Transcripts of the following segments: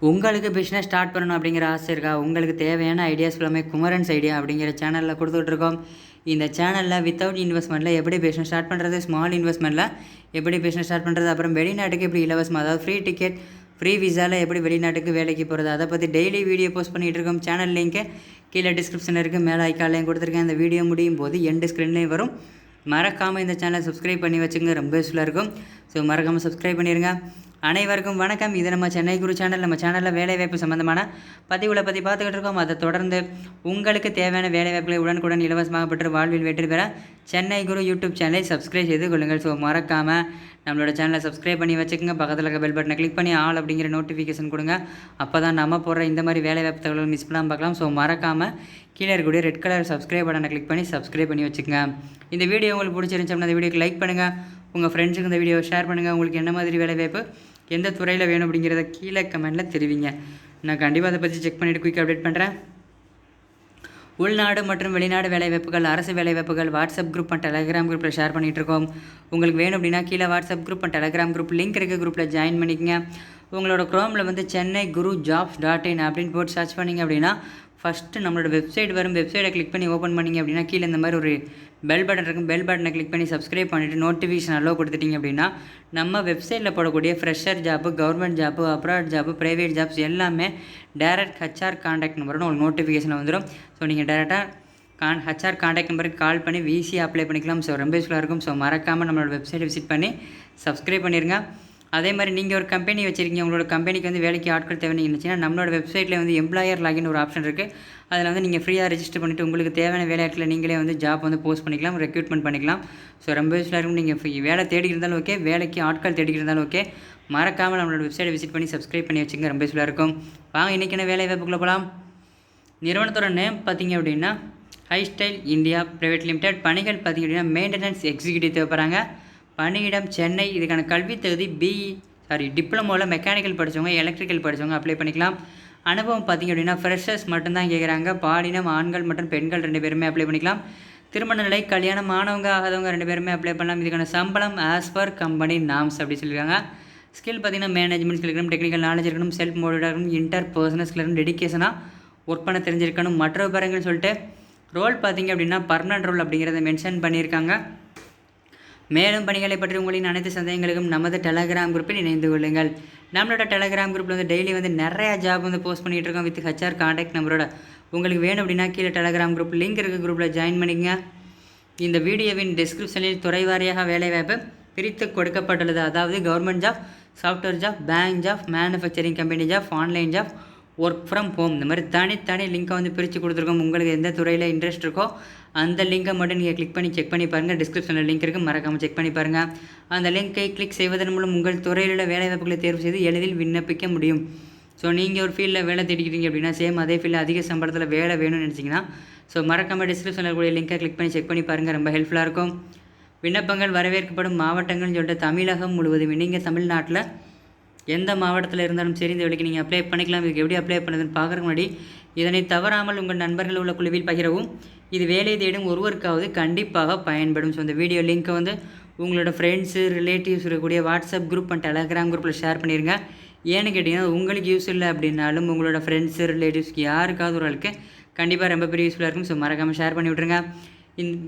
உங்களுக்கு business start பண்ணணும் அப்படிங்கிற ஆசை இருக்கா? உங்களுக்கு தேவையான ஐடியாஸ் எல்லாமே குமரன்ஸ் ஐடியா அப்படிங்கிற சேனலில் கொடுத்துட்ருக்கோம். இந்த சேனலில் வித்தவுட் இன்வெஸ்ட்மெண்ட்டில் எப்படி பிஸ்னஸ் ஸ்டார்ட் பண்ணுறது, ஸ்மால் இன்வெஸ்ட்மெண்ட்டில் எப்படி பிஸ்னஸ் ஸ்டார்ட் பண்ணுறது, அப்புறம் வெளிநாட்டுக்கு எப்படி இலவசமாக, அதாவது ஃப்ரீ டிக்கெட் ஃப்ரீ விசாவில் எப்படி வெளிநாட்டுக்கு வேலைக்கு போகிறது, அதை பற்றி டெய்லி வீடியோ போஸ்ட் பண்ணிகிட்டு இருக்கோம். சேனல் லிங்க்கு கீழே டிஸ்கிரிப்ஷனில் இருக்குது, மேலே ஐக்காலையும் கொடுத்துருக்கேன். இந்த வீடியோ முடியும் போது எண்டு ஸ்க்ரீன்லேயும் வரும். மறக்காமல் இந்த சேனலை சப்ஸ்கிரைப் பண்ணி வச்சுங்க, ரொம்ப யூஸ்ஃபுல்லாக இருக்கும். ஸோ மறக்காமல் சப்ஸ்கிரைப் பண்ணிடுங்க. அனைவருக்கும் வணக்கம். இது நம்ம சென்னை குரு சேனல். நம்ம சேனலில் வேலைவாய்ப்பு சம்மந்தமான பதிவுகளை பற்றி பார்த்துக்கிட்டு இருக்கோம். அதை தொடர்ந்து உங்களுக்கு தேவையான வேலைவாய்ப்புகளை உடனுக்குடன் இலவசமாக பெற்று வாழ்வில் வெற்றி பெற சென்னை குரு யூடியூப் சேனலை சப்ஸ்கிரைப் செய்து கொள்ளுங்கள். ஸோ மறக்காமல் நம்மளோட சேனலை சப்ஸ்கிரைப் பண்ணி வச்சுக்கோங்க. பக்கத்தில் இருக்க பெல் பட்டனை கிளிக் பண்ணி ஆல் அப்படிங்கிற நோட்டிஃபிகேஷன் கொடுங்க. அப்போ தான் நம்ம போடுற இந்த மாதிரி வேலைவாய்ப்பு தகவல்கள் மிஸ் பண்ணாமல் பார்க்கலாம். ஸோ மறக்காமல் கீழே இருக்கக்கூடிய ரெட் கலர் சப்ஸ்கிரைப் பட்டனை கிளிக் பண்ணி சப்ஸ்கிரைப் பண்ணி வச்சுக்கோங்க. இந்த வீடியோ உங்களுக்கு பிடிச்சிருந்துச்சு, அந்த வீடியோக்கு லைக் பண்ணுங்கள். உங்கள் ஃப்ரெண்ட்ஸுக்கு இந்த வீடியோ ஷேர் பண்ணுங்கள். உங்களுக்கு என்ன மாதிரி வேலைவாய்ப்பு எந்த துறையில் வேணும் அப்படிங்கிறத கீழே கமெண்ட்டில் தெரிவிங்க. நான் கண்டிப்பாக அதை பற்றி செக் பண்ணிவிட்டு குயிக் அப்டேட் பண்ணுறேன். உள்நாடு மற்றும் வெளிநாடு வேலைவாய்ப்புகள், அரசு வேலைவாய்ப்புகள் வாட்ஸ்அப் குரூப் அண்ட் டெலகிராம் குரூப்பில் ஷேர் பண்ணிகிட்டு இருக்கோம். உங்களுக்கு வேணும் அப்படின்னா கீழே WhatsApp group and Telegram group link இருக்க குரூப்பில் ஜாயின் பண்ணிக்கங்க. உங்களோட க்ரோமில் வந்து சென்னை குரு ஜாப்ஸ்.in அப்படின்னு போட்டு சர்ச் பண்ணிங்க அப்படின்னா ஃபஸ்ட்டு நம்மளோட வெப்சைட் வரும். வெப்சைட்டை கிளிக் பண்ணி ஓப்பன் பண்ணிங்க அப்படின்னா கீழே இந்த மாதிரி ஒரு பெல் பட்டன் இருக்கும். பெல் பட்டனை கிளிக் பண்ணி சப்ஸ்கிரைப் பண்ணிவிட்டு நோட்டிஃபிகேஷன் அலோவ் கொடுத்துட்டிங்க அப்படின்னா நம்ம வெப்சைட்டில் போடக்கூடிய fresher job, government job, abroad job, private jobs எல்லாமே டேரக்ட் ஹச்ஆர் கான்டாக்ட் நம்பர்னு ஒரு நோட்டிஃபிகேஷன் வந்துடும். ஸோ நீங்கள் டேரெக்டாக ஹச்ஆர் கான்டாக்ட் நம்பருக்கு கால் பண்ணி ஈஸியாக அப்ளை பண்ணிக்கலாம். ஸோ ரொம்ப யூஸ்ஃபுல்லாக இருக்கும். ஸோ மறக்காமல் நம்மளோட வெப்சைட்டை விசிட் பண்ணி சப்ஸ்கிரைப் பண்ணிடுங்க. அதே மாதிரி நீங்கள் ஒரு கம்பெனி வச்சுருக்கீங்க, உங்களோட கம்பெனிக்கு வந்து வேலைக்கு ஆட்கள் தேவைன்னு இருந்துச்சுன்னா நம்மளோட வெப்சைட்டில் வந்து எம்ப்ளாயர் லாகின் ஒரு ஆப்ஷன் இருக்குது. அதில் வந்து நீங்கள் ஃப்ரீயாக ரெஜிஸ்டர் பண்ணிவிட்டு உங்களுக்கு தேவையான வேலையாட்களை நீங்களே வந்து ஜாப் வந்து போஸ்ட் பண்ணிக்கலாம், ரெக்ரூட்மெண்ட் பண்ணிக்கலாம். ஸோ ரொம்ப யூஸ்ஃபுல்லாக இருக்கும். நீங்கள் வேலை தேடி இருந்தாலும் ஓகே, வேலைக்கு ஆட்கள் தேடி இருந்தாலும் ஓகே, மறக்காமல் நம்மளோட வெப்சைட்டை விசிட் பண்ணி சப்ஸ்கிரைப் பண்ணி வச்சுங்க, ரொம்ப யூஸ்ஃபுல்லாக இருக்கும். வாங்க இன்றைக்கான வேலை வாய்ப்புக்குள்ளே போகலாம். நிறுவனத்தோட நேம் பார்த்திங்க அப்படின்னா high style India private limited. பணிகள் பார்த்திங்க அப்படின்னா மெயின்டெனன்ஸ் எக்ஸிக்யூட்டிவ் தேவைப்படுறாங்க. பணியிடம் சென்னை. இதுக்கான கல்வி தகுதி டிப்ளமோவில் மெக்கானிக்கல் படித்தவங்க, எலக்ட்ரிக்கல் படித்தவங்க அப்ளை பண்ணிக்கலாம். அனுபவம் பார்த்திங்க அப்படின்னா ஃப்ரெஷர்ஸ் மட்டும்தான் கேட்குறாங்க. பாலினம் ஆண்கள் மற்றும் பெண்கள் 2 பேருமே அப்ளை பண்ணிக்கலாம். திருமண நிலை, கல்யாணம் ஆனவங்க ஆகாதவங்க 2 பேருமே அப்ளை பண்ணலாம். இதுக்கான சம்பளம் ஆஸ் பர் கம்பெனி நாம்ஸ் அப்படி சொல்லியிருக்காங்க. ஸ்கில் பார்த்திங்கன்னா மேனேஜ்மெண்ட் ஸ்கில் இருக்கணும், டெக்னிக்கல் நாலேஜ் இருக்கணும், செல்ஃப் மோட்டிவேட்டாக இருக்கணும், இன்டர் பர்சனல் ஸ்கில் இருக்கணும், டெடிக்கேஷனாக ஒர்க் பண்ண தெரிஞ்சிருக்கணும். மற்ற விவரங்கள்னு சொல்லிட்டு ரோல் பார்த்திங்க அப்படின்னா பர்மனன்ட் ரோல் அப்படிங்கிறத மென்ஷன் பண்ணியிருக்காங்க. மேலும் பணிகளை பற்றி உங்களின் அனைத்து சந்தேகங்களுக்கும் நமது டெலகிராம் குரூப்பில் இணைந்து கொள்ளுங்கள். நம்மளோட டெலகிராம் குரூப்பில் வந்து டெய்லி வந்து நிறையா ஜாப் வந்து போஸ்ட் பண்ணிகிட்டு இருக்கோம் வித் ஹச்ஆர் கான்டாக்ட் நம்பரோட. உங்களுக்கு வேணும் அப்படின்னா கீழே டெலகிராம் குரூப் லிங்க் இருக்க குரூப்பில் ஜாயின் பண்ணிங்க. இந்த வீடியோவின் டிஸ்கிரிப்ஷனில் துறை வாரியாக வேலைவாய்ப்பு பிரித்து கொடுக்கப்பட்டுள்ளது. அதாவது government job, software job, bank job, manufacturing company job, online job, work from home, இந்த மாதிரி தனி லிங்க்கை வந்து பிரித்து கொடுத்துருக்கோம். உங்களுக்கு எந்த துறையில் இன்ட்ரெஸ்ட் இருக்கோ அந்த லிங்கை மட்டும் நீங்கள் கிளிக் பண்ணி செக் பண்ணி பாருங்கள். டிஸ்கிரிப்ஷனில் லிங்க் இருக்குது, மறக்காமல் செக் பண்ணி பாருங்கள். அந்த லிங்கை கிளிக் செய்வதன் மூலம் உங்கள் துறையில் உள்ள வேலைவாய்ப்புகளை தேர்வு செய்து எளிதில் விண்ணப்பிக்க முடியும். ஸோ நீங்கள் ஒரு ஃபீல்டில் வேலை தேடிக்கிறீங்க அப்படின்னா சேம் அதே ஃபீல்டில் அதிக சம்பளத்தில் வேலை வேணும்னு நினச்சிங்கன்னா ஸோ மறக்காமல் டிஸ்கிரிப்ஷனில் இருக்கக்கூடிய லிங்கை கிளிக் பண்ணி செக் பண்ணி பாருங்கள், ரொம்ப ஹெல்ப்ஃபுல்லாக இருக்கும். விண்ணப்பங்கள் வரவேற்கப்படும் மாவட்டங்கள்னு சொல்லிட்டு தமிழகம் முழுவதும், நீங்கள் தமிழ்நாட்டில் எந்த மாவட்டத்தில் இருந்தாலும் சரி இந்த வேலைக்கு நீங்கள் அப்ளை பண்ணிக்கலாம். இதுக்கு எப்படி அப்ளை பண்ணுறதுன்னு பார்க்குறதுக்கு முன்னாடி இதனை தவறாமல் உங்கள் நண்பர்கள் உள்ள குழுவில் பகிரவும். இது வேலை தேடும் ஒருவருக்காவது கண்டிப்பாக பயன்படும். ஸோ இந்த வீடியோ லிங்க்கை வந்து உங்களோட ஃப்ரெண்ட்ஸு, ரிலேட்டிவ்ஸ் இருக்கக்கூடிய வாட்ஸ்அப் குரூப் அண்ட் டெலகிராம் குரூப்பில் ஷேர் பண்ணிடுங்க. ஏன்னு கேட்டிங்கன்னா உங்களுக்கு யூஸ் இல்லை அப்படின்னாலும் உங்களோட ஃப்ரெண்ட்ஸு, ரிலேட்டிவ்ஸ்க்கு யாருக்காவது ஒரு ஆளுக்கு கண்டிப்பாக ரொம்ப பெரிய யூஸ்ஃபுல்லாக இருக்கும். ஸோ மறக்காமல் ஷேர் பண்ணி விட்ருங்க.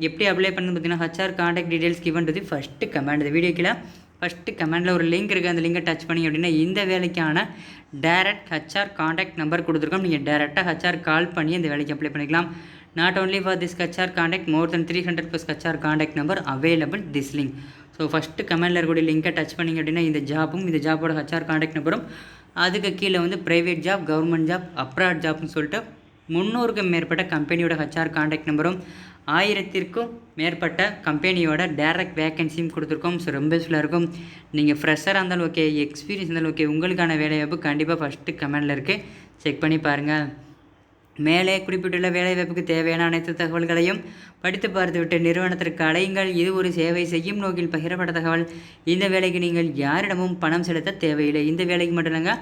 எப்படி அப்ளை பண்ணுறது பார்த்தீங்கன்னா HR contact details given to the first comment. இந்த வீடியோக்கில் ஃபஸ்ட்டு கமெண்டில் ஒரு லிங்க் இருக்குது, அந்த லிங்கை டச் பண்ணி அப்படின்னா இந்த வேலைக்கான டேரக்ட் ஹச்ஆர் கான்டாக்ட் நம்பர் கொடுத்துருக்கோம். நீங்கள் டேரெக்டாக ஹச்ஆர் கால் பண்ணி இந்த வேலைக்கு அப்ளை பண்ணிக்கலாம். Not only for this HR contact, more then 300+ HR contact number available this link. So first கமெண்டில் இருக்கக்கூடிய லிங்கை டச் பண்ணிங்க அப்படின்னா இந்த ஜாப்பும் இந்த ஜாப்போட ஹச்ஆர் கான்டாக்ட் நம்பரும், அதுக்கு கீழே வந்து private job, government job, abroad ஜாப்னு சொல்லிட்டு 300க்கும் மேற்பட்ட கம்பெனியோட ஹச்ஆர் கான்டாக்ட் நம்பரும் 1000க்கும் மேற்பட்ட கம்பெனியோட டேரக்ட் வேக்கன்சியும் கொடுத்துருக்கோம். ஸோ ரொம்ப யூஸ்ஃபுல்லாக இருக்கும். நீங்கள் ஃப்ரெஷராக இருந்தாலும் ஓகே, எக்ஸ்பீரியன்ஸ் இருந்தாலும் ஓகே, உங்களுக்கான வேலைவாய்ப்பு கண்டிப்பாக ஃபஸ்ட்டு கமெண்டில் இருக்குது, செக் பண்ணி பாருங்கள். மேலே குறிப்பிட்டுள்ள வேலைவாய்ப்புக்கு தேவையான அனைத்து தகவல்களையும் படித்து பார்த்துவிட்டு நிறுவனத்திற்கு அழையுங்கள். இது ஒரு சேவை செய்யும் நோக்கில் பகிரப்பட்ட தகவல். இந்த வேலைக்கு நீங்கள் யாரிடமும் பணம் செலுத்த தேவையில்லை. இந்த வேலைக்கு மட்டும் இல்லைங்க,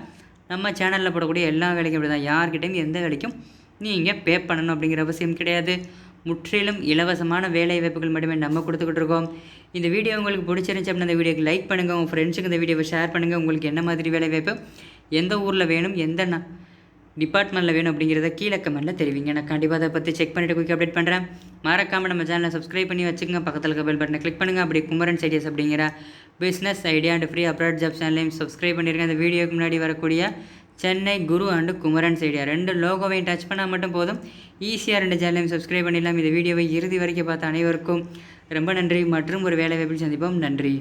நம்ம சேனலில் போடக்கூடிய எல்லா வேலைக்கும் அப்படி தான். யார்கிட்டையும் எந்த வேலைக்கும் நீங்கள் பே பண்ணணும் அப்படிங்கிற அவசியம் கிடையாது. முற்றிலும் இலவசமான வேலை வாய்ப்புகள் மட்டுமே நம்ம கொடுத்துக்கிட்டு இருக்கோம். இந்த வீடியோ உங்களுக்கு பிடிச்சிருந்துச்சு அப்படின்னா இந்த வீடியோக்கு லைக் பண்ணுங்கள், உங்கள் ஃப்ரெண்ட்ஸுக்கு இந்த வீடியோவை ஷேர் பண்ணுங்கள். உங்களுக்கு என்ன மாதிரி வேலை வாய்ப்பு எந்த ஊரில் வேணும், எந்த டிபார்ட்மெண்ட்டில் வேணும் அப்படிங்கிறத கீழே கமெண்ட்டில் தெரிவிங்க. நான் கண்டிப்பாக அதை பற்றி செக் பண்ணிவிட்டு குயிக் அப்டேட் பண்ணுறேன். மறக்காமல் நம்ம சேனலை சப்ஸ்கிரைப் பண்ணி வச்சுக்கோங்க. பக்கத்தில் இருக்க பெல் பட்டனை கிளிக் பண்ணுங்கள். அப்படி குமரன்ஸ் ஐடியாஸ் அப்படிங்கிற business idea and free abroad job சேனலையும் சப்ஸ்கிரைப் பண்ணியிருக்கேன். இந்த வீடியோக்கு முன்னாடி வரக்கூடிய சென்னை குரு அண்டு குமரன்ஸ் ஐடியா 2 லோகோவையும் டச் பண்ணால் மட்டும் போதும். ஈஸியாக 2 சேனலையும் சப்ஸ்கிரைப் பண்ணிடலாம். இந்த வீடியோவை இறுதி வரைக்கும் பார்த்த அனைவருக்கும் ரொம்ப நன்றி. மற்றும் ஒரு வேலை வாய்ப்பில் சந்திப்போம். நன்றி.